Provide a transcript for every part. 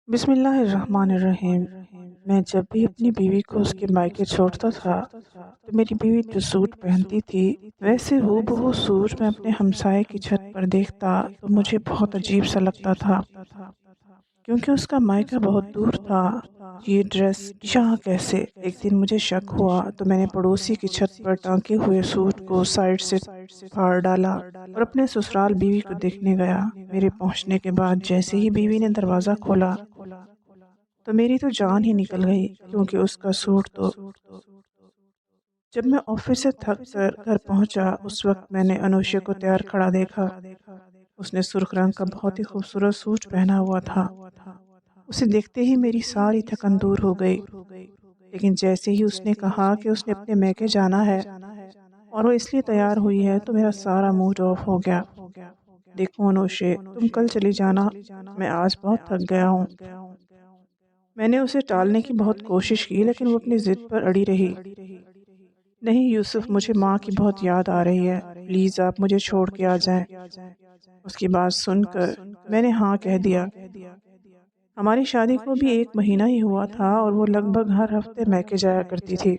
بسم اللہ الرحمن الرحیم۔ میں جب بھی اپنی بیوی کو اس کے مائکے چھوڑتا تھا تو میری بیوی جو سوٹ پہنتی تھی ویسے ہو بہو سوٹ میں اپنے ہمسائے کی چھت پر دیکھتا تو مجھے بہت عجیب سا لگتا تھا، کیونکہ اس کا مائکا بہت دور تھا۔ یہ ڈریس یہاں کیسے؟ ایک دن مجھے شک ہوا تو میں نے پڑوسی کی چھت پر ٹانگے ہوئے سوٹ کو سائڈ سے پھاڑ ڈالا اور اپنے سسرال بیوی کو دیکھنے گیا۔ میرے پہنچنے کے بعد جیسے ہی بیوی نے دروازہ کھولا تو میری تو جان ہی نکل گئی، کیونکہ اس کا سوٹ تو جب میں آفس سے تھک کر گھر پہنچا اس وقت میں نے انوشے کو تیار کھڑا دیکھا۔ اس نے سرخ رنگ کا بہت ہی خوبصورت سوٹ پہنا ہوا تھا۔ اسے دیکھتے ہی میری ساری تھکن دور ہو گئی، لیکن جیسے ہی اس نے کہا کہ اس نے اپنے میکے جانا ہے اور وہ اس لیے تیار ہوئی ہے تو میرا سارا موڈ آف ہو گیا۔ دیکھو انوشے، تم کل چلی جانا، میں آج بہت تھک گیا ہوں۔ میں نے اسے ٹالنے کی بہت کوشش کی لیکن وہ اپنی ضد پر اڑی رہی۔ نہیں یوسف، مجھے ماں کی بہت یاد آ رہی ہے، پلیز آپ مجھے چھوڑ کے آ جائیں۔ اس کی بات سن کر میں نے ہاں کہہ دیا۔ ہماری شادی کو بھی 1 مہینہ ہی ہوا تھا اور وہ لگ بھگ ہر ہفتے میکے جایا کرتی تھی،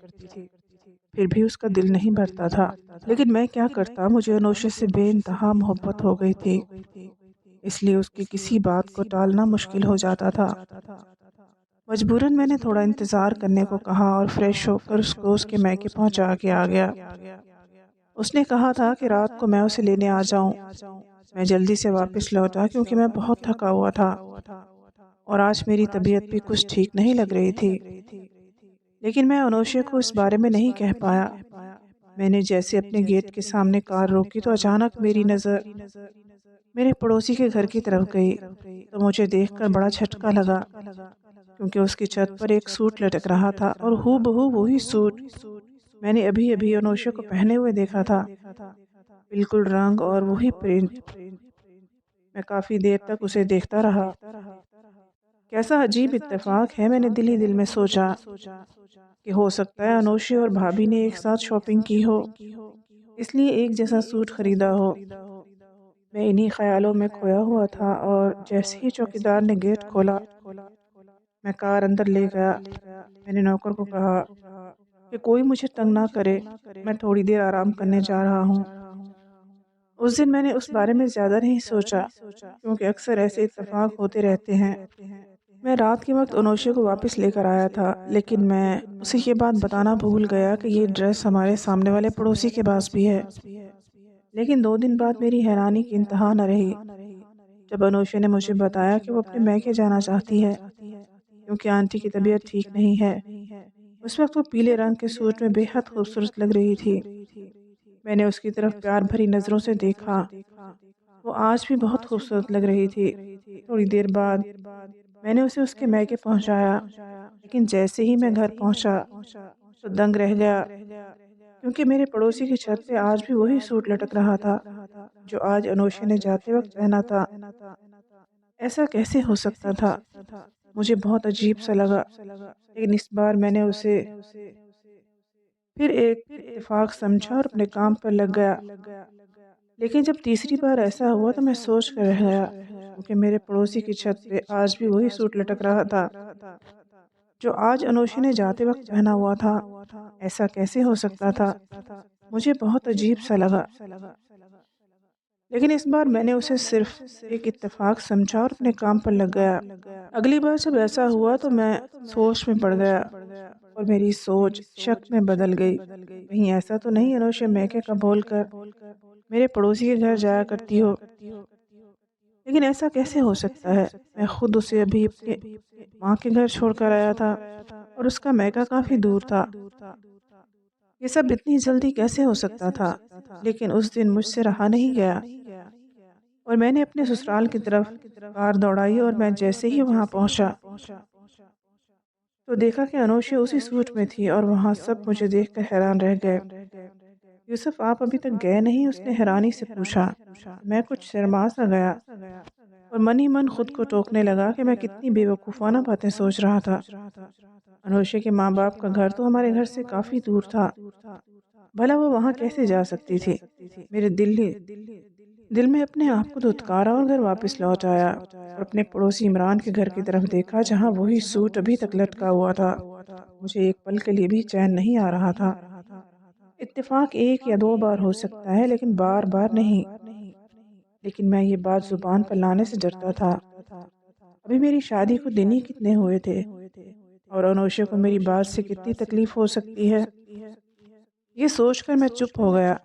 پھر بھی اس کا دل نہیں بھرتا تھا۔ لیکن میں کیا کرتا، مجھے انوشے سے بے انتہا محبت ہو گئی تھی، اس لیے اس کی کسی بات کو ٹالنا مشکل ہو جاتا تھا۔ مجبوراً میں نے تھوڑا انتظار کرنے کو کہا اور فریش ہو کر اس کو اس کے میکے پہنچا کے آ گیا۔ اس نے کہا تھا کہ رات کو میں اسے لینے آ جاؤں۔ میں جلدی سے واپس لوٹا کیونکہ میں بہت تھکا ہوا تھا اور آج میری طبیعت بھی کچھ ٹھیک نہیں لگ رہی تھی، لیکن میں انوشے کو اس بارے میں نہیں کہہ پایا۔ میں نے جیسے اپنے گیٹ کے سامنے کار روکی تو اچانک میری نظر میرے پڑوسی کے گھر کی طرف گئی، تو مجھے دیکھ کر بڑا جھٹکا لگا، کیونکہ اس کی چھت پر ایک سوٹ لٹک رہا تھا اور ہو بہو وہی سوٹ میں نے ابھی ابھی انوشے کو پہنے ہوئے دیکھا تھا، بالکل رنگ اور وہی پرنٹ۔ میں کافی دیر تک اسے دیکھتا رہا۔ کیسا عجیب اتفاق ہے، میں نے دل ہی دل میں سوچا کہ ہو سکتا ہے انوشے اور بھابھی نے ایک ساتھ شاپنگ کی ہو، اس لیے ایک جیسا سوٹ خریدا ہو۔ میں انہی خیالوں میں کھویا ہوا تھا اور جیسے ہی چوکیدار نے گیٹ کھولا میں کار اندر لے گیا۔ میں نے نوکر کو کہا کہ کوئی مجھے تنگ نہ کرے، میں تھوڑی دیر آرام کرنے جا رہا ہوں۔ اس دن میں نے اس بارے میں زیادہ نہیں سوچا، کیونکہ اکثر ایسے اتفاق ہوتے رہتے ہیں۔ میں رات کے وقت انوشے کو واپس لے کر آیا تھا، لیکن میں اسے یہ بات بتانا بھول گیا کہ یہ ڈریس ہمارے سامنے والے پڑوسی کے پاس بھی ہے۔ لیکن 2 دن بعد میری حیرانی کی انتہا نہ رہی جب انوشے نے مجھے بتایا کہ وہ اپنے میکے جانا چاہتی ہے کیونکہ آنٹی کی طبیعت ٹھیک نہیں ہے۔ اس وقت وہ پیلے رنگ کے سوٹ میں بے حد خوبصورت لگ رہی تھی۔ میں نے اس کی طرف پیار بھری نظروں سے دیکھا، وہ آج بھی بہت خوبصورت لگ رہی تھی۔ تھوڑی دیر بعد میں نے اسے اس کے میکے پہنچایا، لیکن جیسے ہی میں گھر پہنچا تو دنگ رہ گیا، کیونکہ میرے پڑوسی کی چھت پہ آج بھی وہی سوٹ لٹک رہا تھا جو آج انوشے نے جاتے وقت پہنا تھا۔ ایسا کیسے ہو سکتا تھا؟ مجھے بہت عجیب سا لگا، لیکن اس بار میں نے اسے پھر ایک اتفاق سمجھا اور اپنے کام پر لگ گیا۔ لیکن جب تیسری بار ایسا ہوا تو میں سوچ کر رہ گیا، کیونکہ میرے پڑوسی کی چھت پہ آج بھی وہی سوٹ لٹک رہا تھا جو آج انوشے نے جاتے وقت پہنا ہوا تھا۔ ایسا کیسے ہو سکتا تھا؟ مجھے بہت عجیب سا لگا، لیکن اس بار میں نے اسے صرف ایک اتفاق سمجھا اور اپنے کام پر لگ گیا۔ اگلی بار جب ایسا ہوا تو میں سوچ میں پڑ گیا اور میری سوچ شک میں بدل گئی، کہیں ایسا تو نہیں انوشے میکے کا بول کر میرے پڑوسی کے گھر جایا کرتی ہو؟ لیکن ایسا کیسے ہو سکتا ہے؟ میں خود اسے ابھی اپنے ماں کے گھر چھوڑ کر آیا تھا اور اس کا میکا کافی دور تھا۔ یہ سب اتنی جلدی کیسے ہو سکتا تھا؟ لیکن اس دن مجھ سے رہا نہیں گیا اور میں نے اپنے سسرال کی طرف کار دوڑائی اور میں جیسے ہی وہاں پہنچا تو دیکھا کہ انوشے اسی سوٹ میں تھی اور وہاں سب مجھے دیکھ کر حیران رہ گئے۔ یوسف، آپ ابھی تک گئے نہیں؟ اس نے حیرانی سے پوچھا۔ میں کچھ شرما سا گیا اور من ہی من خود کو ٹوکنے لگا کہ میں کتنی بے وقوفانہ باتیں سوچ رہا تھا۔ انوشے کے ماں باپ کا گھر تو ہمارے گھر سے کافی دور تھا، بھلا وہ وہاں کیسے جا سکتی تھی؟ دل میں اپنے آپ کو دھتکارا اور گھر واپس لوٹ آیا اور اپنے پڑوسی عمران کے گھر کی طرف دیکھا جہاں وہی سوٹ ابھی تک لٹکا ہوا تھا۔ مجھے ایک پل کے لیے بھی چین نہیں آ رہا تھا۔ اتفاق ایک یا دو بار ہو سکتا ہے لیکن بار بار نہیں۔ لیکن میں یہ بات زبان پر لانے سے ڈرتا تھا۔ ابھی میری شادی کو دن ہی کتنے ہوئے تھے اور انوشے کو میری بات سے کتنی تکلیف ہو سکتی ہے۔ یہ سوچ کر میں چپ ہو گیا۔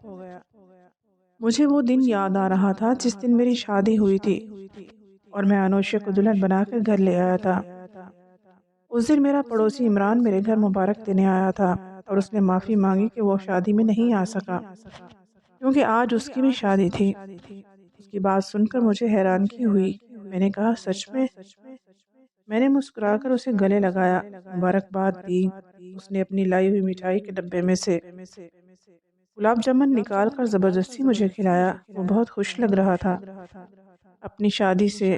مجھے وہ دن یاد آ رہا تھا جس دن میری شادی ہوئی تھی اور میں انوشے کو دلہن بنا کر گھر لے آیا تھا۔ اس دن میرا پڑوسی عمران میرے گھر مبارک دینے آیا تھا اور اس نے معافی مانگی کہ وہ شادی میں نہیں آ سکا کیونکہ آج اس کی بھی شادی تھی۔ اس کی بات سن کر مجھے حیرانگی ہوئی۔ میں نے کہا سچ میں؟ میں نے مسکرا کر اسے گلے لگایا، مبارکباد دی۔ اس نے اپنی لائی ہوئی مٹھائی کے ڈبے میں سے گلاب جامن نکال کر زبردستی مجھے کھلایا۔ وہ بہت خوش لگ رہا تھا اپنی شادی سے۔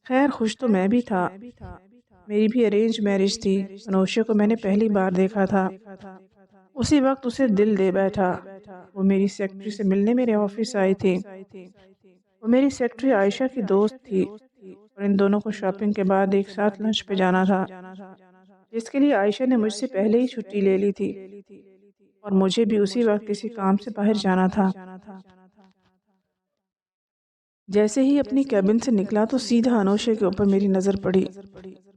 خیر خوش تو میں بھی تھا۔ میری بھی ارینج میرج تھی۔ انوشے کو میں نے پہلی بار دیکھا تھا۔ اسی وقت اسے دل دے بیٹھا۔ وہ میری سیکرٹری سے ملنے میرے آفس آئی تھی۔ وہ میری سیکرٹری عائشہ کی دوست تھی اور ان دونوں کو شاپنگ کے بعد ایک ساتھ لنچ پہ جانا تھا، جس کے لیے عائشہ نے مجھ سے پہلے ہی چھٹی لے لی تھی اور مجھے بھی اسی وقت کسی کام سے باہر جانا تھا۔ جیسے ہی اپنی کیبن سے نکلا تو سیدھا انوشے کے اوپر میری نظر پڑی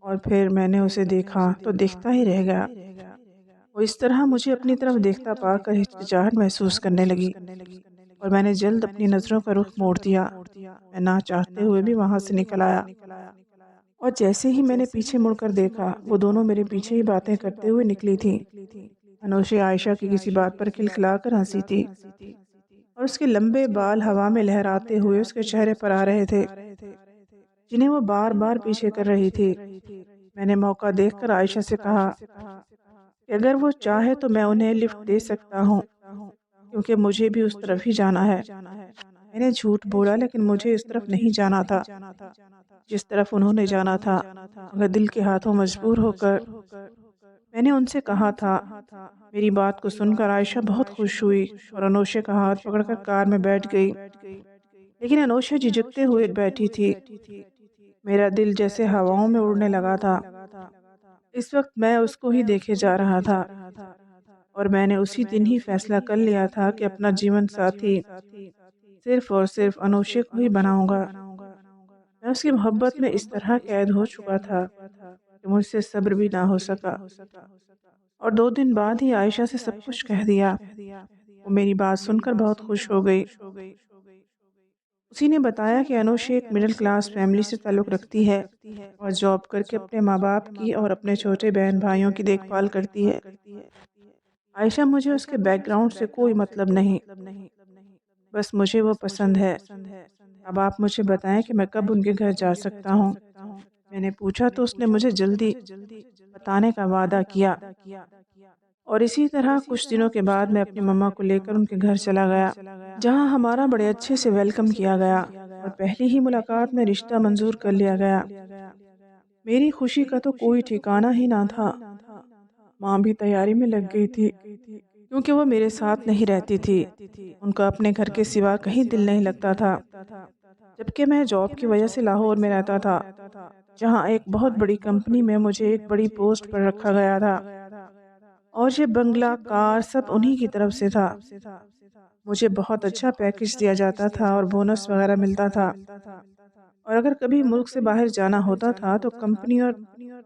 اور پھر میں نے اسے دیکھا تو دیکھتا ہی رہ گیا۔ وہ اس طرح مجھے اپنی طرف دیکھتا پا کر ہچکچاہٹ محسوس کرنے لگی اور میں نے جلد اپنی نظروں کا رخ موڑ دیا۔ میں نہ چاہتے ہوئے بھی وہاں سے نکل آیا اور جیسے ہی میں نے پیچھے مڑ کر دیکھا وہ دونوں میرے پیچھے ہی باتیں کرتے ہوئے نکلی تھیں۔ انوشے عائشہ کی کسی بات پر کھلکھلا کر ہنسی تھی اور اس کے لمبے بال ہوا میں لہراتے ہوئے اس کے چہرے پر آ رہے تھے جنہیں وہ بار بار پیچھے کر رہی تھی۔ میں نے موقع دیکھ کر عائشہ سے کہا کہ اگر وہ چاہے تو میں انہیں لفٹ دے سکتا ہوں کیونکہ مجھے بھی اس طرف ہی جانا ہے۔ میں نے جھوٹ بولا لیکن مجھے اس طرف نہیں جانا تھا جس طرف انہوں نے جانا تھا، مگر دل کے ہاتھوں مجبور ہو کر میں نے ان سے کہا تھا۔ میری بات کو سن کر عائشہ بہت خوش ہوئی اور انوشے کا ہاتھ پکڑ کر کار میں بیٹھ گئی، لیکن انوشہ جھجکتے ہوئے بیٹھی تھی۔ میرا دل جیسے ہواؤں میں اڑنے لگا تھا۔ اس وقت میں اس کو ہی دیکھے جا رہا تھا اور میں نے اسی دن ہی فیصلہ کر لیا تھا کہ اپنا جیون ساتھی صرف اور صرف انوشے کو ہی بناؤں گا۔ میں اس کی محبت میں اس طرح قید ہو چکا تھا کہ مجھ سے صبر بھی نہ ہو سکا اور 2 دن بعد ہی عائشہ سے سب کچھ کہہ دیا۔ وہ میری بات سن کر بہت خوش ہو گئی۔ اسی نے بتایا کہ انوشے ایک مڈل کلاس فیملی سے تعلق رکھتی ہے اور جاب کر کے اپنے ماں باپ کی اور اپنے چھوٹے بہن بھائیوں کی دیکھ بھال کرتی ہے۔ عائشہ مجھے اس کے بیک گراؤنڈ سے کوئی مطلب نہیں، بس مجھے وہ پسند ہے۔ اب آپ مجھے بتائیں کہ میں کب ان کے گھر جا سکتا ہوں؟ میں نے پوچھا تو اس نے مجھے جلدی بتانے کا وعدہ کیا اور اسی طرح کچھ دنوں کے بعد میں اپنی مما کو لے کر ان کے گھر چلا گیا جہاں ہمارا بڑے اچھے سے ویلکم کیا گیا اور پہلی ہی ملاقات میں رشتہ منظور کر لیا گیا۔ میری خوشی کا تو کوئی ٹھکانہ ہی نہ تھا۔ ماں بھی تیاری میں لگ گئی تھی کیونکہ وہ میرے ساتھ نہیں رہتی تھی، ان کا اپنے گھر کے سوا کہیں دل نہیں لگتا تھا، جبکہ میں جاب کی وجہ سے لاہور میں رہتا تھا جہاں ایک بہت بڑی کمپنی میں مجھے ایک بڑی پوسٹ پر رکھا گیا تھا اور یہ بنگلہ کار سب انہی کی طرف سے تھا۔ مجھے بہت اچھا پیکج دیا جاتا تھا اور بونس وغیرہ ملتا تھا اور اگر کبھی ملک سے باہر جانا ہوتا تھا تو کمپنی اور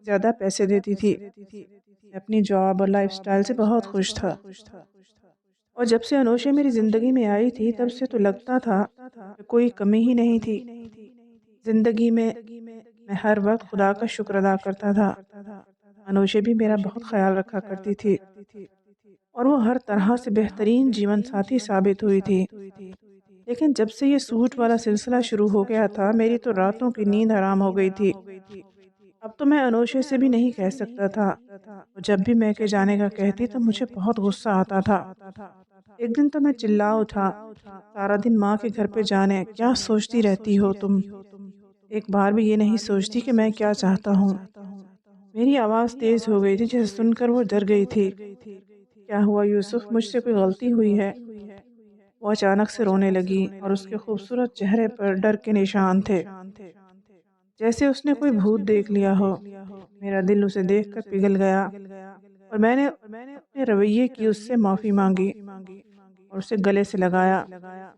زیادہ پیسے دیتی تھی۔ میں اپنی جاب اور لائف سٹائل سے بہت خوش تھا اور جب سے انوشے میری زندگی میں آئی تھی تب سے تو لگتا تھا کہ کوئی کمی ہی نہیں تھی زندگی میں۔ میں ہر وقت خدا کا شکر ادا کرتا تھا۔ انوشے بھی میرا بہت خیال رکھا کرتی تھی اور وہ ہر طرح سے بہترین جیون ساتھی ثابت ہوئی تھی، لیکن جب سے یہ سوٹ والا سلسلہ شروع ہو گیا تھا میری تو راتوں کی نیند حرام ہو گئی تھی۔ اب تو میں انوشے سے بھی نہیں کہہ سکتا تھا، جب بھی میں کے جانے کا کہتی تو مجھے بہت غصہ آتا تھا۔ ایک دن تو میں چلا اٹھا، سارا دن ماں کے گھر پہ جانے کیا سوچتی رہتی ہو تم؟ ایک بار بھی یہ نہیں سوچتی کہ میں کیا چاہتا ہوں؟ میری آواز تیز ہو گئی تھی جسے سن کر وہ ڈر گئی تھی۔ کیا ہوا یوسف، مجھ سے کوئی غلطی ہوئی ہے؟ وہ اچانک سے رونے لگی اور اس کے خوبصورت چہرے پر ڈر کے نشان تھے، جیسے اس نے کوئی بھوت دیکھ لیا ہو۔ میرا دل اسے دیکھ کر پگھل گیا اور میں نے اپنے رویے کی اس سے معافی مانگی اور اسے گلے سے لگایا،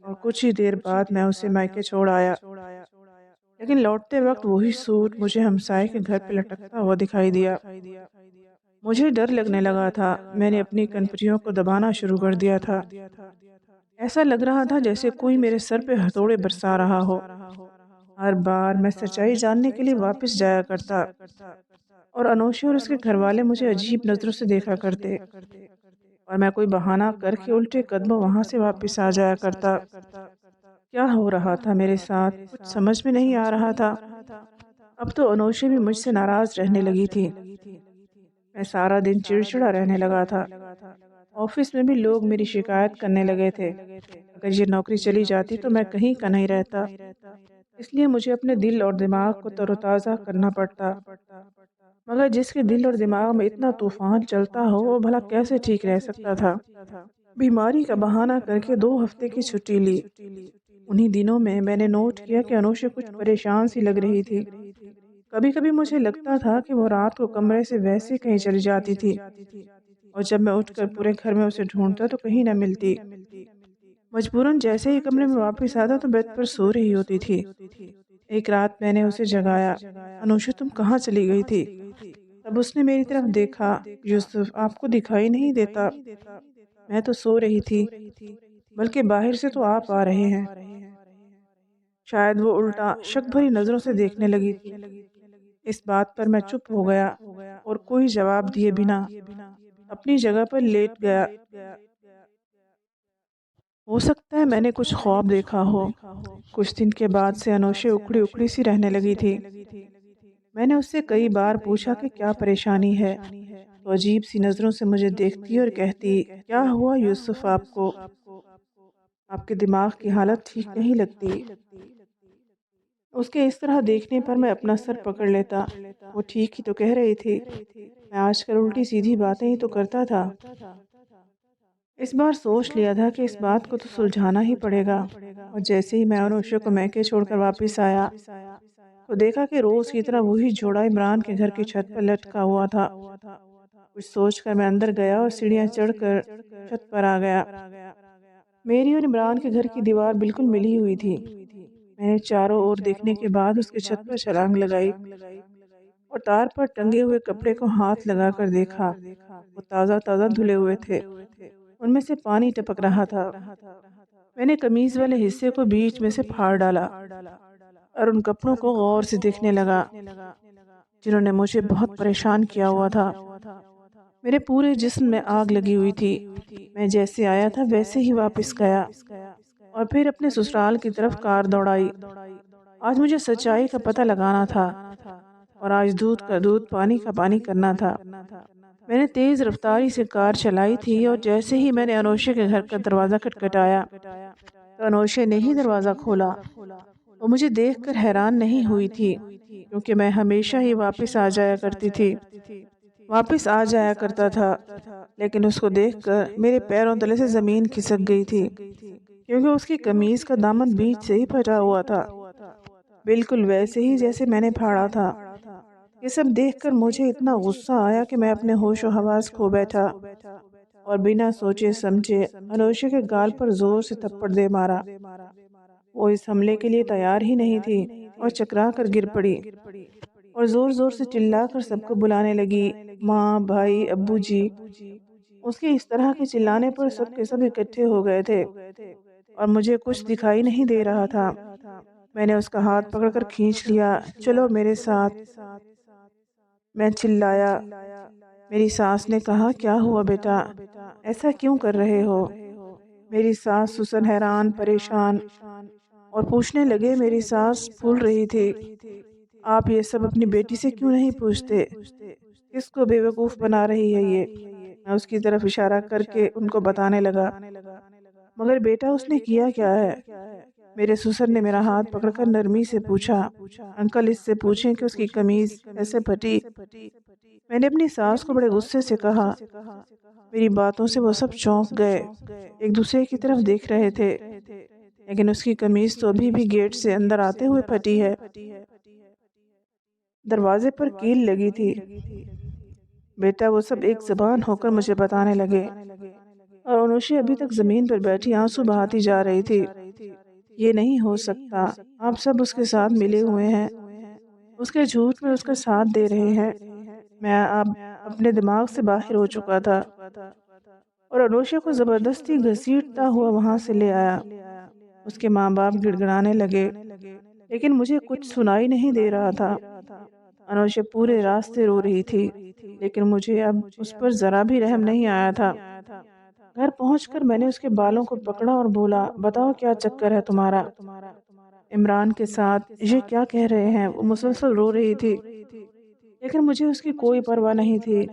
اور کچھ ہی دیر بعد میں اسے میکے چھوڑ آیا۔ لیکن لوٹتے وقت وہی سوٹ مجھے ہمسائے کے گھر پہ لٹکتا ہوا دکھائی دیا۔ مجھے ڈر لگنے لگا تھا، میں نے اپنی کنپریوں کو دبانا شروع کر دیا تھا۔ ایسا لگ رہا تھا جیسے کوئی میرے سر پہ ہتھوڑے برسا رہا ہو۔ ہر بار میں سچائی جاننے کے لیے واپس جایا کرتا اور انوشے اور اس کے گھر والے مجھے عجیب نظروں سے دیکھا کرتے، اور میں کوئی بہانہ کر کے الٹے قدموں وہاں سے واپس آ جایا کرتا۔ کیا ہو رہا تھا میرے ساتھ کچھ سمجھ میں نہیں آ رہا تھا۔ اب تو انوشے بھی مجھ سے ناراض رہنے لگی تھی۔ میں سارا دن چڑچڑا رہنے لگا تھا۔ آفس میں بھی لوگ میری شکایت کرنے لگے تھے۔ اگر یہ نوکری چلی جاتی تو میں کہیں کا نہیں رہتا، اس لیے مجھے اپنے دل اور دماغ کو تر و تازہ کرنا پڑتا۔ مگر جس کے دل اور دماغ میں اتنا طوفان چلتا ہو وہ بھلا کیسے ٹھیک رہ سکتا تھا۔ بیماری کا بہانہ کر کے 2 ہفتے کی چھٹی لی۔ انہی دنوں میں نے نوٹ کیا کہ انوشے کچھ پریشان سی لگ رہی تھی۔ کبھی کبھی مجھے لگتا تھا کہ وہ رات کو کمرے سے ویسے کہیں چلی جاتی تھی، اور جب میں اٹھ کر پورے گھر میں اسے ڈھونڈتا تو کہیں نہ ملتی۔ مجبوراً جیسے ہی کمرے میں واپس آتا تو بیڈ پر سو رہی ہوتی تھی۔ ایک رات میں نے اسے جگایا، انوشا تم کہاں چلی گئی تھی؟ تب اس نے میری طرف دیکھا، یوسف آپ کو دکھائی نہیں دیتا؟ میں تو سو رہی تھی، بلکہ باہر سے تو آپ آ رہے ہیں۔ شاید وہ الٹا شک بھری نظروں سے دیکھنے لگی تھی۔ اس بات پر میں چپ ہو گیا اور کوئی جواب دیے بنا اپنی جگہ پر لیٹ گیا۔ ہو سکتا ہے میں نے کچھ خواب دیکھا ہو۔ کچھ دن کے بعد سے انوشے اکھڑی اکھڑی سی رہنے لگی تھی۔ میں نے اس سے کئی بار پوچھا کہ کیا پریشانی ہے، تو عجیب سی نظروں سے مجھے دیکھتی اور کہتی، کیا ہوا یوسف، آپ کے دماغ کی حالت ٹھیک نہیں لگتی۔ اس کے اس طرح دیکھنے پر میں اپنا سر پکڑ لیتا۔ وہ ٹھیک ہی تو کہہ رہی تھی، میں آج کل الٹی سیدھی باتیں ہی تو کرتا تھا۔ اس بار سوچ لیا تھا کہ اس بات کو تو سلجھانا ہی پڑے گا، اور جیسے ہی میں انوشے کو میکے چھوڑ کر واپس آیا تو دیکھا کہ روز کی طرح وہی جوڑا عمران کے گھر کی چھت پر لٹکا ہوا تھا۔ کچھ سوچ کر میں اندر گیا اور سیڑھیاں چڑھ کر چھت پر آ گیا۔ میری اور عمران کے گھر کی دیوار بالکل ملی ہوئی تھی۔ میں نے چاروں اور دیکھنے کے بعد اس کے چھت پر چھلانگ لگائی اور تار پر ٹنگے ہوئے کپڑے کو ہاتھ لگا کر دیکھا۔ وہ تازہ تازہ دھلے ہوئے تھے، ان میں سے پانی ٹپک رہا تھا۔ میں نے قمیض والے حصے کو بیچ میں سے پھاڑ ڈالا اور ان کپڑوں کو غور سے دیکھنے لگا جنہوں نے مجھے بہت پریشان کیا ہوا تھا۔ میرے پورے جسم میں آگ لگی ہوئی تھی۔ میں جیسے آیا تھا ویسے ہی واپس گیا اور پھر اپنے سسرال کی طرف کار دوڑائی۔ آج مجھے سچائی کا پتہ لگانا تھا، اور آج دودھ کا دودھ پانی کا پانی کرنا تھا۔ میں نے تیز رفتاری سے کار چلائی تھی، اور جیسے ہی میں نے انوشے کے گھر کا دروازہ کھٹکھٹایا تو انوشے نے ہی دروازہ کھولا۔ وہ مجھے دیکھ کر حیران نہیں ہوئی تھی، کیونکہ میں ہمیشہ ہی واپس آ جایا کرتی تھی، واپس آ جایا کرتا تھا، لیکن اس کو دیکھ کر میرے پیروں تلے سے زمین کھسک گئی تھی، کیونکہ اس کی قمیض کا دامن بیچ سے ہی پھٹا ہوا تھا، بالکل ویسے ہی جیسے میں نے پھاڑا تھا۔ یہ سب دیکھ کر مجھے اتنا غصہ آیا کہ میں اپنے ہوش و حواس کھو بیٹھا اور بنا سوچے سمجھے انوشے کے گال پر زور سے تھپڑ دے مارا۔ وہ اس حملے کے لیے تیار ہی نہیں تھی اور چکرا کر گر پڑی اور زور زور سے چلا کر سب کو بلانے لگی، ماں، بھائی، ابو جی۔ اس کے اس طرح کے چلانے پر سب کے سب اکٹھے ہو گئے تھے اور مجھے کچھ دکھائی نہیں دے رہا تھا۔ میں نے اس کا ہاتھ پکڑ کر کھینچ لیا، چلو میرے ساتھ، میں چلایا۔ میری ساس نے کہا، کیا ہوا بیٹا، ایسا کیوں کر رہے ہو؟ میری ساس سسن حیران پریشان اور پوچھنے لگے، میری ساس پھول رہی تھی، آپ یہ سب اپنی بیٹی سے کیوں نہیں پوچھتے؟ کس کو بیوقوف بنا رہی ہے یہ؟ میں اس کی طرف اشارہ کر کے ان کو بتانے لگا، مگر بیٹا اس نے کیا کیا ہے؟ میرے سسر نے میرا ہاتھ پکڑ کر نرمی سے پوچھا، انکل اس سے پوچھیں کہ اس کی قمیض ایسے پھٹی۔ میں نے اپنی ساس کو بڑے غصے سے کہا، میری باتوں سے وہ سب چونک گئے، ایک دوسرے کی طرف دیکھ رہے تھے، لیکن اس کی قمیص تو ابھی بھی گیٹ سے اندر آتے ہوئے پھٹی ہے۔ دروازے پر کیل لگی تھی۔ بیٹا وہ سب ایک زبان ہو کر مجھے بتانے لگے، اور انوشی ابھی تک زمین پر بیٹھی آنسو بہاتی جا رہی تھی۔ یہ نہیں ہو سکتا، آپ سب اس کے ساتھ ملے ہوئے ہیں، اس کے جھوٹ میں اس کا ساتھ دے رہے ہیں۔ میں اب اپنے دماغ سے باہر ہو چکا تھا اور انوشا کو زبردستی گھسیٹتا ہوا وہاں سے لے آیا۔ اس کے ماں باپ گڑ گڑانے لگے، لیکن مجھے کچھ سنائی نہیں دے رہا تھا۔ انوشا پورے راستے رو رہی تھی، لیکن مجھے اب اس پر ذرا بھی رحم نہیں آیا تھا۔ گھر پہنچ کر میں نے اس کے بالوں کو پکڑا اور بولا، بتاؤ کیا چکر ہے تمہارا؟ عمران کے ساتھ یہ کیا کہہ رہے ہیں؟ وہ مسلسل رو رہی تھی، لیکن مجھے اس کی کوئی پرواہ نہیں تھی۔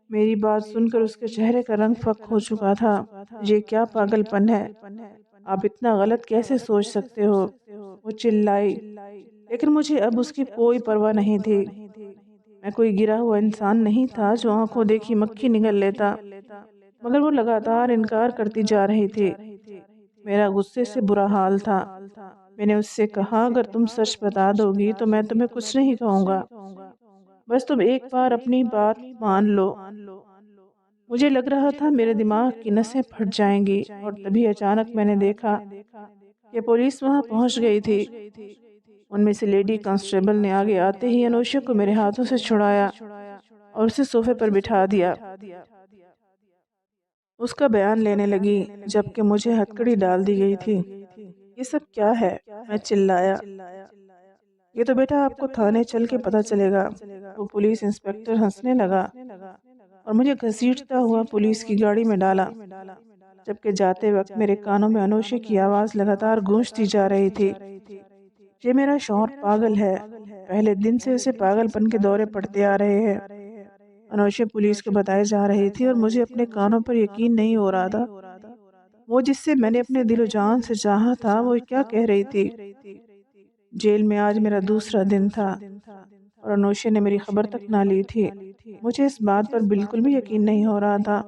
میری بات سن کر اس کے چہرے کا رنگ فک ہو چکا تھا۔ یہ کیا پاگل پن ہے؟ آپ اتنا غلط کیسے سوچ سکتے ہو؟ وہ چلائی، لیکن مجھے اب اس کی کوئی پرواہ نہیں تھی۔ میں کوئی گرا ہوا انسان نہیں تھا جو آنکھوں دیکھی مکھی نگل لیتا، مگر وہ لگاتار انکار کرتی جا رہی تھی۔ میرا غصے سے برا حال تھا۔ میں نے اس سے کہا، اگر تم سچ بتا دو گی تو میں تمہیں کچھ نہیں کہوں گا، بس تم ایک بار اپنی بات مان لو۔ مجھے لگ رہا تھا میرے دماغ کی نسیں پھٹ جائیں گی، اور تبھی اچانک میں نے دیکھا کہ پولیس وہاں پہنچ گئی تھی۔ ان میں سے لیڈی کانسٹیبل نے آگے آتے ہی انوشا کو میرے ہاتھوں سے چھڑایا اور اسے صوفے پر بٹھا دیا۔ اس کا بیان لینے لگی، جبکہ مجھے ہتکڑی ڈال دی گئی تھی۔ یہ سب کیا ہے؟ میں چلایا۔ یہ تو بیٹا آپ کو تھانے چل کے پتہ چلے گا۔ وہ پولیس انسپکٹر ہنسنے لگا اور مجھے گھسیٹتا ہوا پولیس کی گاڑی میں ڈالا، جبکہ جاتے وقت میرے کانوں میں انوشے کی آواز لگاتار گونجتی جا رہی تھی، یہ میرا شوہر پاگل ہے، پہلے دن سے اسے پاگل پن کے دورے پڑتے آ رہے ہیں۔ انوشا پولیس کو بتائے جا رہی تھی اور مجھے اپنے کانوں پر یقین نہیں ہو رہا تھا۔ وہ جس سے میں نے اپنے دل و جان سے چاہا تھا، وہ کیا کہہ رہی تھی؟ جیل میں آج میرا دوسرا دن تھا اور انوشا نے میری خبر تک نہ لی تھی۔ مجھے اس بات پر بالکل بھی یقین نہیں ہو رہا تھا۔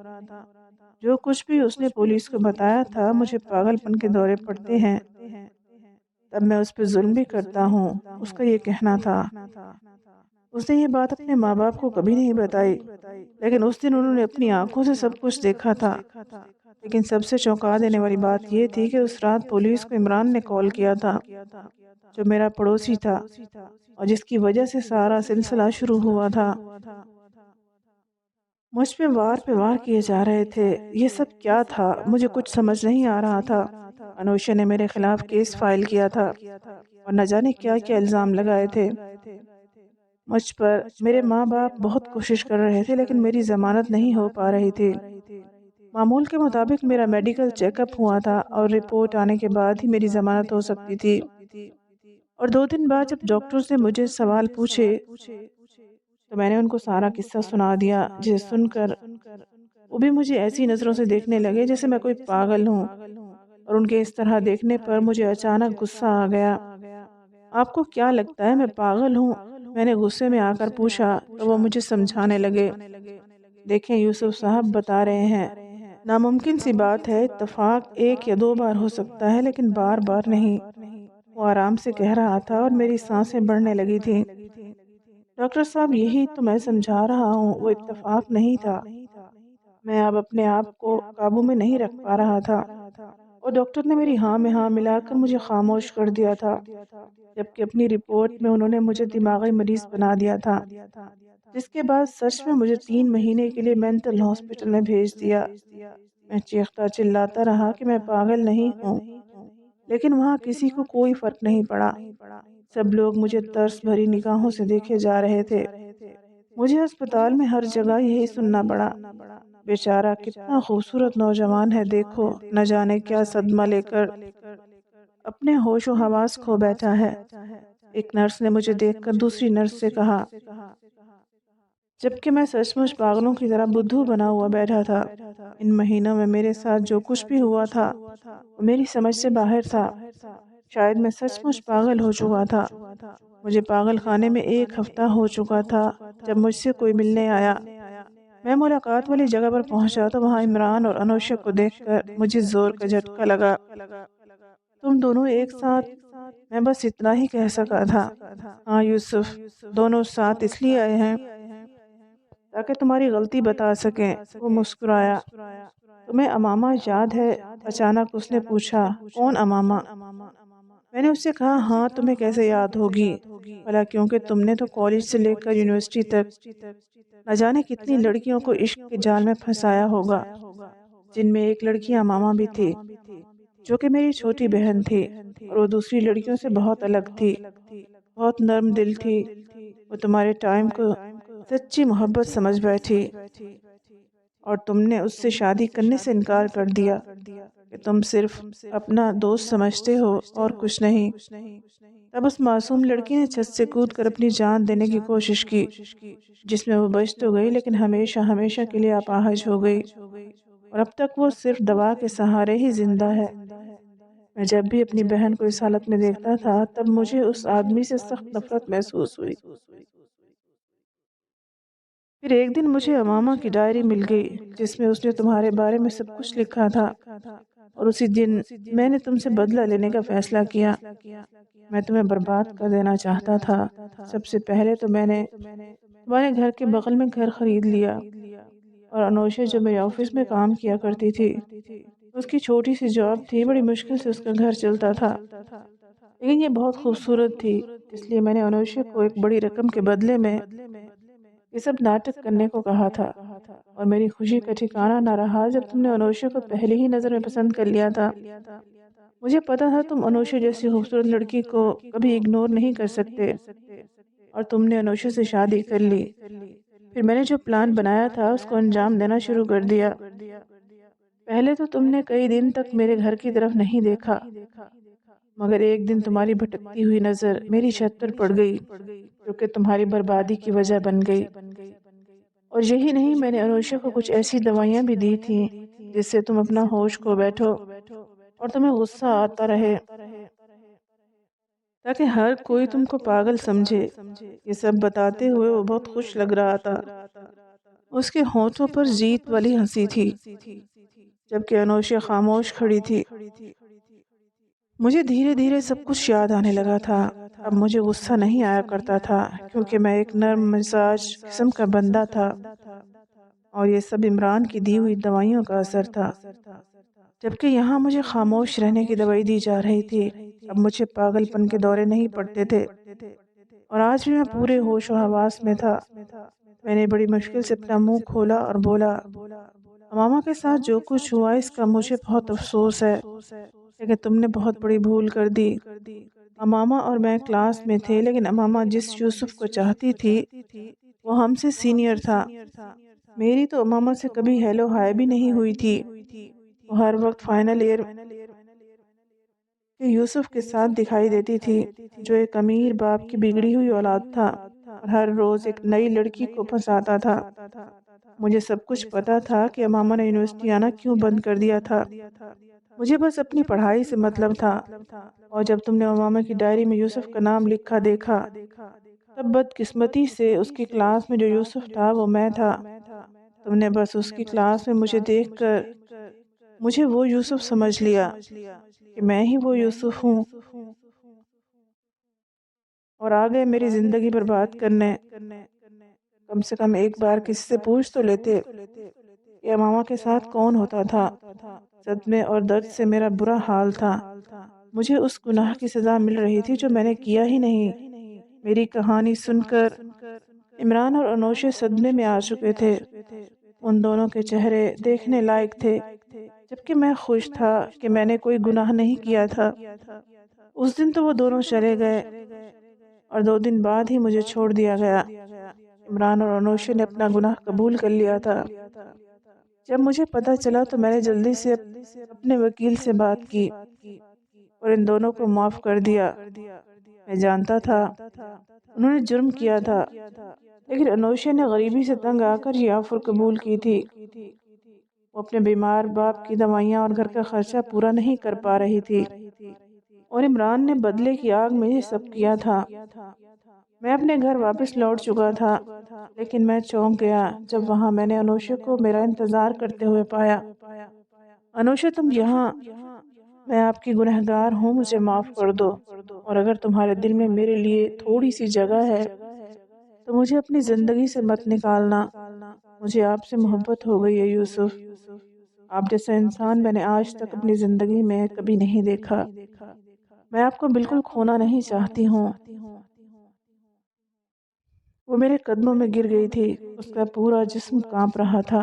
جو کچھ بھی اس نے پولیس کو بتایا تھا، مجھے پاگل پن کے دورے پڑتے ہیں، تب میں اس پہ ظلم بھی کرتا ہوں، اس کا یہ کہنا تھا۔ اس نے یہ بات اپنے ماں باپ کو کبھی نہیں بتائی، لیکن اس دن انہوں نے اپنی آنکھوں سے سب کچھ دیکھا تھا۔ لیکن سب سے چونکا دینے والی بات یہ تھی کہ اس رات پولیس کو عمران نے کال کیا تھا، جو میرا پڑوسی تھا اور جس کی وجہ سے سارا سلسلہ شروع ہوا تھا۔ مجھ پہ وار کیے جا رہے تھے۔ یہ سب کیا تھا؟ مجھے کچھ سمجھ نہیں آ رہا تھا۔ انوشا نے میرے خلاف کیس فائل کیا تھا اور نہ جانے کیا کیا الزام لگائے تھے مجھ پر۔ میرے ماں باپ بہت کوشش کر رہے تھے، لیکن میری ضمانت نہیں ہو پا رہی تھی۔ معمول کے مطابق میرا میڈیکل چیک اپ ہوا تھا اور رپورٹ آنے کے بعد ہی میری ضمانت ہو سکتی تھی، اور 2 دن بعد جب ڈاکٹرز نے مجھے سوال پوچھے تو میں نے ان کو سارا قصہ سنا دیا، جسے سن کر وہ بھی مجھے ایسی نظروں سے دیکھنے لگے جیسے میں کوئی پاگل ہوں، اور ان کے اس طرح دیکھنے پر مجھے اچانک غصہ آ گیا۔ آپ کو کیا لگتا ہے میں پاگل ہوں؟ میں نے غصے میں آ کر پوچھا تو وہ مجھے سمجھانے لگے، دیکھیں یوسف صاحب بتا رہے ہیں، ناممکن سی بات ہے، اتفاق 1 یا 2 بار ہو سکتا ہے، لیکن بار بار نہیں۔ وہ آرام سے کہہ رہا تھا اور میری سانسیں بڑھنے لگی تھیں۔ ڈاکٹر صاحب یہی تو میں سمجھا رہا ہوں، وہ اتفاق نہیں تھا۔ میں اب اپنے آپ کو قابو میں نہیں رکھ پا رہا تھا، اور ڈاکٹر نے میری ہاں میں ہاں ملا کر مجھے خاموش کر دیا تھا، جبکہ اپنی رپورٹ میں انہوں نے مجھے دماغی مریض بنا دیا تھا، جس کے بعد سچ میں مجھے 3 مہینے کے لیے مینٹل ہاسپٹل میں بھیج دیا۔ میں چیختا چلاتا رہا کہ میں پاگل نہیں ہوں، لیکن وہاں کسی کو کوئی فرق نہیں پڑا۔ سب لوگ مجھے ترس بھری نگاہوں سے دیکھے جا رہے تھے۔ مجھے اسپتال میں ہر جگہ یہی سننا پڑا، بیچارہ کتنا خوبصورت نوجوان ہے، دیکھو نہ جانے کیا صدمہ لے کر اپنے ہوش و حواس کھو بیٹھا ہے۔ ایک نرس نے مجھے دیکھ کر دوسری نرس سے کہا، جبکہ میں سچ مچ پاگلوں کی طرح بدھو بنا ہوا بیٹھا تھا۔ ان مہینوں میں میرے ساتھ جو کچھ بھی ہوا تھا وہ میری سمجھ سے باہر تھا۔ شاید میں سچ مچ پاگل ہو چکا تھا۔ مجھے پاگل خانے میں 1 ہفتہ ہو چکا تھا جب مجھ سے کوئی ملنے آیا۔ میں ملاقات والی جگہ پر پہنچا تو وہاں عمران اور انوشا کو دیکھ کر مجھے زور کا جھٹکا لگا۔ تم دونوں ایک ساتھ؟ میں بس اتنا ہی کہہ سکا تھا۔ ہاں یوسف، دونوں ساتھ اس لیے آئے ہیں تاکہ تمہاری غلطی بتا سکیں۔ وہ مسکرایا۔ تمہیں امامہ یاد ہے؟ اچانک اس نے پوچھا۔ کون امامہ؟ میں نے اس سے کہا ہاں تمہیں کیسے یاد ہوگی بھلا، کیونکہ تم نے تو کالج سے لے کر یونیورسٹی تک نہ جانے کتنی لڑکیوں کو عشق کے جال میں پھنسایا ہوگا، جن میں ایک لڑکی امامہ بھی تھی جو کہ میری چھوٹی بہن تھی، اور وہ دوسری لڑکیوں سے بہت الگ تھی، بہت نرم دل تھی۔ وہ تمہارے ٹائم کو سچی محبت سمجھ بیٹھی اور تم نے اس سے شادی کرنے سے انکار کر دیا کہ تم صرف اپنا دوست سمجھتے ہو اور کچھ نہیں۔ تب اس معصوم لڑکی نے چھت سے کود کر اپنی جان دینے کی کوشش کی، جس میں وہ بچ تو گئی لیکن ہمیشہ ہمیشہ کے لیے اپاہج ہو گئی، اور اب تک وہ صرف دوا کے سہارے ہی زندہ ہے۔ میں جب بھی اپنی بہن کو اس حالت میں دیکھتا تھا تب مجھے اس آدمی سے سخت نفرت محسوس ہوئی۔ پھر ایک دن مجھے امامہ کی ڈائری مل گئی جس میں اس نے تمہارے بارے میں سب کچھ لکھا تھا، اور اسی دن میں نے تم سے بدلہ لینے کا فیصلہ کیا۔ میں تمہیں برباد کر دینا چاہتا تھا۔ سب سے پہلے تو میں نے تمہارے گھر کے بغل میں گھر خرید لیا، اور انوشا جو میرے آفس میں کام کیا کرتی تھی، اس کی چھوٹی سی جاب تھی، بڑی مشکل سے اس کا گھر چلتا تھا، لیکن یہ بہت خوبصورت تھی، اس لیے میں نے انوشا کو ایک بڑی رقم کے بدلے میں یہ سب ناٹک کرنے کو کہا تھا، اور میری خوشی کا ٹھکانہ نہ رہا جب تم نے انوشا کو پہلے ہی نظر میں پسند کر لیا تھا۔ مجھے پتا تھا تم انوشا جیسی خوبصورت لڑکی کو کبھی اگنور نہیں کر سکتے، اور تم نے انوشا سے شادی کر لی۔ پھر میں نے جو پلان بنایا تھا اس کو انجام دینا شروع کر دیا۔ پہلے تو تم نے کئی دن تک میرے گھر کی طرف نہیں دیکھا، مگر ایک دن تمہاری بھٹکتی ہوئی نظر میری چھت پر پڑ گئی، جو کہ تمہاری بربادی کی وجہ بن گئی۔ اور یہی نہیں، میں نے انوشا کو کچھ ایسی دوائیاں بھی دی تھیں جس سے تم اپنا ہوش کھو بیٹھو اور تمہیں غصہ آتا رہے، تاکہ ہر کوئی تم کو پاگل سمجھے۔ یہ سب بتاتے ہوئے وہ بہت خوش لگ رہا تھا، اس کے ہونٹوں پر جیت والی ہنسی تھی، جبکہ انوشا خاموش کھڑی تھی۔ مجھے دھیرے دھیرے سب کچھ یاد آنے لگا تھا۔ اب مجھے غصہ نہیں آیا کرتا تھا کیونکہ میں ایک نرم مزاج قسم کا بندہ تھا، اور یہ سب عمران کی دی ہوئی دوائیوں کا اثر تھا، جبکہ یہاں مجھے خاموش رہنے کی دوائی دی جا رہی تھی۔ اب مجھے پاگل پن کے دورے نہیں پڑتے تھے، اور آج بھی میں پورے ہوش و حواس میں تھا۔ میں نے بڑی مشکل سے اپنا منہ کھولا اور بولا، امامہ کے ساتھ جو کچھ ہوا اس کا مجھے بہت افسوس ہے، لیکن تم نے بہت بڑی بھول کر دی۔ امامہ اور میں کلاس میں تھے، لیکن امامہ جس یوسف کو چاہتی تھی وہ ہم سے سینئر تھا۔ میری تو امامہ سے کبھی ہیلو ہائے بھی نہیں ہوئی تھی۔ وہ ہر وقت فائنل ایئر کہ یوسف کے ساتھ دکھائی دیتی تھی، جو ایک امیر باپ کی بگڑی ہوئی اولاد تھا، اور ہر روز ایک نئی لڑکی کو پھنساتا تھا۔ مجھے سب کچھ پتا تھا کہ امامہ نے یونیورسٹی آنا کیوں بند کر دیا تھا۔ مجھے بس اپنی پڑھائی سے مطلب تھا، اور جب تم نے امامہ کی ڈائری میں یوسف کا نام لکھا دیکھا، تب بدقسمتی سے اس کی کلاس میں جو یوسف تھا وہ میں تھا۔ تم نے بس اس کی کلاس میں مجھے دیکھ کر مجھے وہ یوسف سمجھ لیا کہ میں ہی وہ یوسف ہوں، اور آگئے میری زندگی برباد کرنے۔ کم سے کم ایک بار کسی سے پوچھ تو لیتے کہ امامہ کے ساتھ کون ہوتا تھا۔ صدمے اور درد سے میرا برا حال تھا۔ مجھے اس گناہ کی سزا مل رہی تھی جو میں نے کیا ہی نہیں۔ میری کہانی سن کر عمران اور انوشے صدمے میں آ چکے تھے۔ ان دونوں کے چہرے دیکھنے لائق تھے، جبکہ میں خوش تھا کہ میں نے کوئی گناہ نہیں کیا تھا۔ اس دن تو وہ دونوں چلے گئے، اور 2 دن بعد ہی مجھے چھوڑ دیا گیا۔ عمران اور انوشے نے اپنا گناہ قبول کر لیا تھا۔ جب مجھے پتہ چلا تو میں نے جلدی سے اپنے وکیل سے بات کی اور ان دونوں کو معاف کر دیا۔ میں جانتا تھا انہوں نے جرم کیا تھا، لیکن انوشا نے غریبی سے تنگ آ کر یہ آفر قبول کی تھی۔ وہ اپنے بیمار باپ کی دوائیاں اور گھر کا خرچہ پورا نہیں کر پا رہی تھی، اور عمران نے بدلے کی آگ میں یہ سب کیا تھا۔ میں اپنے گھر واپس لوٹ چکا تھا، لیکن میں چونک گیا جب وہاں میں نے انوشا کو میرا انتظار کرتے ہوئے پایا۔ انوشا تم یہاں، میں آپ کی گنہگار ہوں، مجھے معاف کر دو، اور اگر تمہارے دل میں میرے لیے تھوڑی سی جگہ ہے تو مجھے اپنی زندگی سے مت نکالنا۔ مجھے آپ سے محبت ہو گئی ہے یوسف، آپ جیسا انسان میں نے آج تک اپنی زندگی میں کبھی نہیں دیکھا۔ میں آپ کو بالکل کھونا نہیں چاہتی ہوں۔ وہ میرے قدموں میں گر گئی تھی، اس کا پورا جسم کانپ رہا تھا۔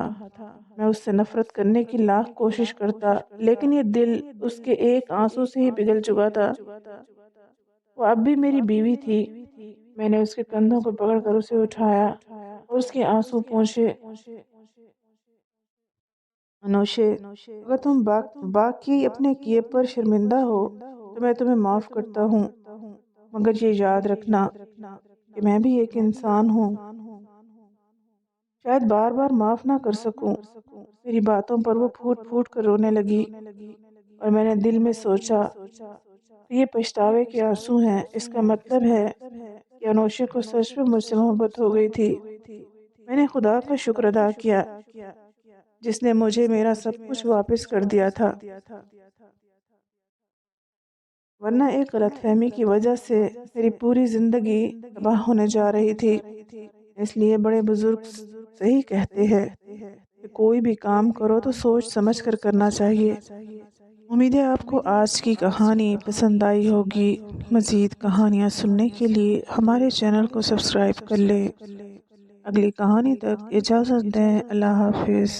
میں اس سے نفرت کرنے کی لاکھ کوشش کرتا، لیکن یہ دل اس کے ایک آنسو سے ہی پگھل چکا تھا۔ وہ اب بھی میری بیوی تھی۔ میں نے اس کے کندھوں کو پکڑ کر اسے اٹھایا اور اس کے آنسو پوچھے۔ انوشے، اگر تم باقی اپنے کیے پر شرمندہ ہو تو میں تمہیں معاف کرتا ہوں، مگر یہ یاد رکھنا کہ میں بھی ایک انسان ہوں، شاید بار بار معاف نہ کر سکوں۔ میری باتوں پر وہ پھوٹ پھوٹ کر رونے لگی، اور میں نے دل میں سوچا یہ پچھتاوے کے آنسو ہیں، اس کا مطلب ہے کہ انوشے کو سچ میں مجھ سے محبت ہو گئی تھی۔ میں نے خدا کا شکر ادا کیا جس نے مجھے میرا سب کچھ واپس کر دیا تھا، ورنہ ایک غلط فہمی کی وجہ سے میری پوری زندگی تباہ ہونے جا رہی تھی۔ اس لیے بڑے بزرگ صحیح کہتے ہیں کہ کوئی بھی کام کرو تو سوچ سمجھ کر کرنا چاہیے۔ امید ہے آپ کو آج کی کہانی پسند آئی ہوگی۔ مزید کہانیاں سننے کے لیے ہمارے چینل کو سبسکرائب کر لیں۔ اگلی کہانی تک اجازت دیں۔ اللہ حافظ۔